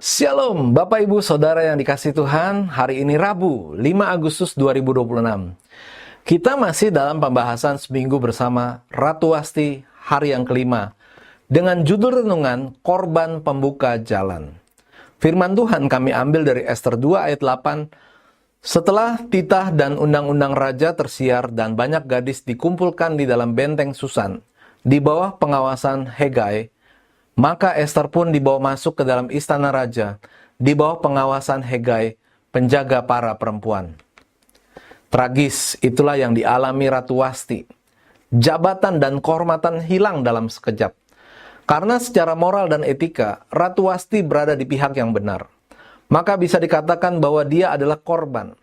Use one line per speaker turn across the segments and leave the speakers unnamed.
Shalom Bapak Ibu Saudara yang dikasihi Tuhan. Hari ini Rabu 5 Agustus 2026. Kita masih dalam pembahasan seminggu bersama Ratu Wasti hari yang kelima dengan judul renungan Korban Pembuka Jalan. Firman Tuhan kami ambil dari Ester 2 ayat 8. Setelah titah dan undang-undang raja tersiar dan banyak gadis dikumpulkan di dalam benteng Susan di bawah pengawasan Hegai, maka Ester pun dibawa masuk ke dalam istana raja, di bawah pengawasan Hegai, penjaga para perempuan. Tragis, itulah yang dialami Ratu Wasti. Jabatan dan kehormatan hilang dalam sekejap. Karena secara moral dan etika, Ratu Wasti berada di pihak yang benar. Maka bisa dikatakan bahwa dia adalah korban.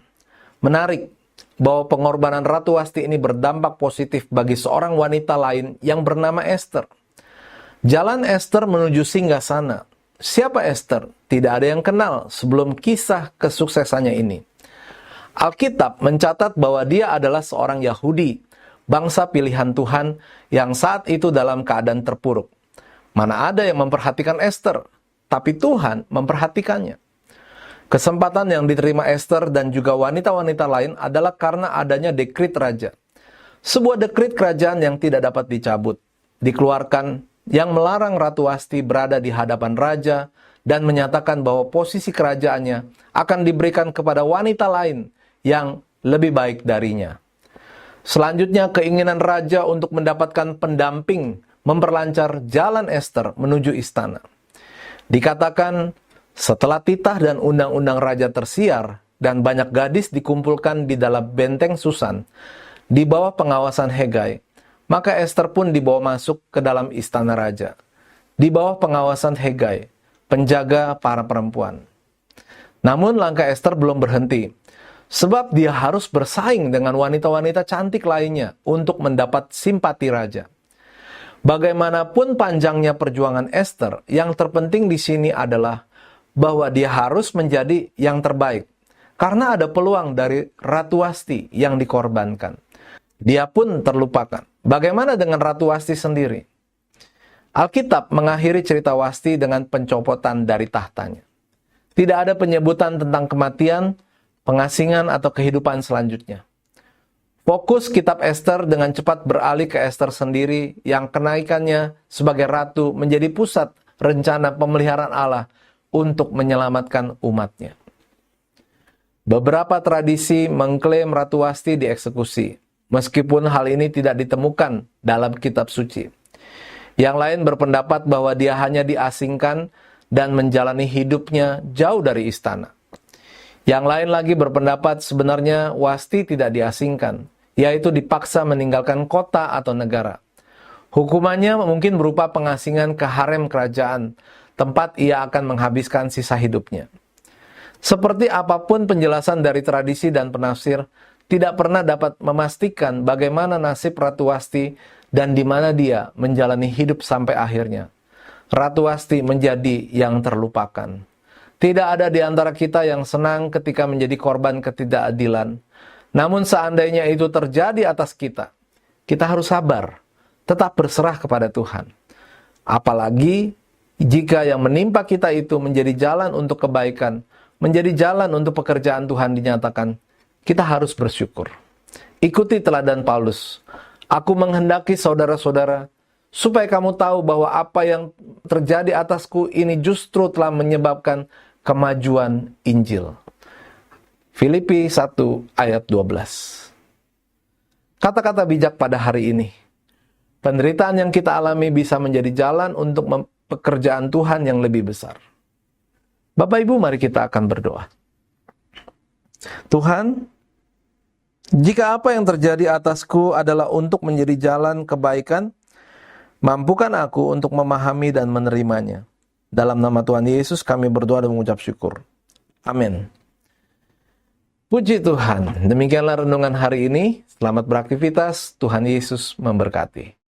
Menarik, bahwa pengorbanan Ratu Wasti ini berdampak positif bagi seorang wanita lain yang bernama Ester. Jalan Ester menuju singgasana. Siapa Ester? Tidak ada yang kenal sebelum kisah kesuksesannya ini. Alkitab mencatat bahwa dia adalah seorang Yahudi, bangsa pilihan Tuhan yang saat itu dalam keadaan terpuruk. Mana ada yang memperhatikan Ester, tapi Tuhan memperhatikannya. Kesempatan yang diterima Ester dan juga wanita-wanita lain adalah karena adanya dekrit raja. Sebuah dekrit kerajaan yang tidak dapat dicabut, dikeluarkan, yang melarang Ratu Wasti berada di hadapan raja dan menyatakan bahwa posisi kerajaannya akan diberikan kepada wanita lain yang lebih baik darinya. Selanjutnya, keinginan raja untuk mendapatkan pendamping memperlancar jalan Ester menuju istana. Dikatakan, setelah titah dan undang-undang raja tersiar dan banyak gadis dikumpulkan di dalam benteng Susan di bawah pengawasan Hegai, maka Ester pun dibawa masuk ke dalam istana raja, di bawah pengawasan Hegai, penjaga para perempuan. Namun langkah Ester belum berhenti, sebab dia harus bersaing dengan wanita-wanita cantik lainnya untuk mendapat simpati raja. Bagaimanapun panjangnya perjuangan Ester, yang terpenting di sini adalah bahwa dia harus menjadi yang terbaik, karena ada peluang dari Ratu Wasti yang dikorbankan. Dia pun terlupakan. Bagaimana dengan Ratu Wasti sendiri? Alkitab mengakhiri cerita Wasti dengan pencopotan dari tahtanya. Tidak ada penyebutan tentang kematian, pengasingan, atau kehidupan selanjutnya. Fokus kitab Ester dengan cepat beralih ke Ester sendiri yang kenaikannya sebagai ratu menjadi pusat rencana pemeliharaan Allah untuk menyelamatkan umatnya. Beberapa tradisi mengklaim Ratu Wasti dieksekusi, meskipun hal ini tidak ditemukan dalam kitab suci. Yang lain berpendapat bahwa dia hanya diasingkan dan menjalani hidupnya jauh dari istana. Yang lain lagi berpendapat sebenarnya Wasti tidak diasingkan, yaitu dipaksa meninggalkan kota atau negara. Hukumannya mungkin berupa pengasingan ke harem kerajaan, tempat ia akan menghabiskan sisa hidupnya. Seperti apapun penjelasan dari tradisi dan penafsir, tidak pernah dapat memastikan bagaimana nasib Ratu Wasti dan di mana dia menjalani hidup sampai akhirnya. Ratu Wasti menjadi yang terlupakan. Tidak ada di antara kita yang senang ketika menjadi korban ketidakadilan. Namun seandainya itu terjadi atas kita, kita harus sabar, tetap berserah kepada Tuhan. Apalagi jika yang menimpa kita itu menjadi jalan untuk kebaikan, menjadi jalan untuk pekerjaan Tuhan dinyatakan, kita harus bersyukur. Ikuti teladan Paulus. Aku menghendaki saudara-saudara, supaya kamu tahu bahwa apa yang terjadi atasku ini justru telah menyebabkan kemajuan Injil. Filipi 1 ayat 12. Kata-kata bijak pada hari ini. Penderitaan yang kita alami bisa menjadi jalan untuk pekerjaan Tuhan yang lebih besar. Bapak Ibu, mari kita akan berdoa. Tuhan, jika apa yang terjadi atasku adalah untuk menjadi jalan kebaikan, mampukan aku untuk memahami dan menerimanya. Dalam nama Tuhan Yesus kami berdoa dan mengucap syukur. Amin. Puji Tuhan, demikianlah renungan hari ini. Selamat beraktivitas, Tuhan Yesus memberkati.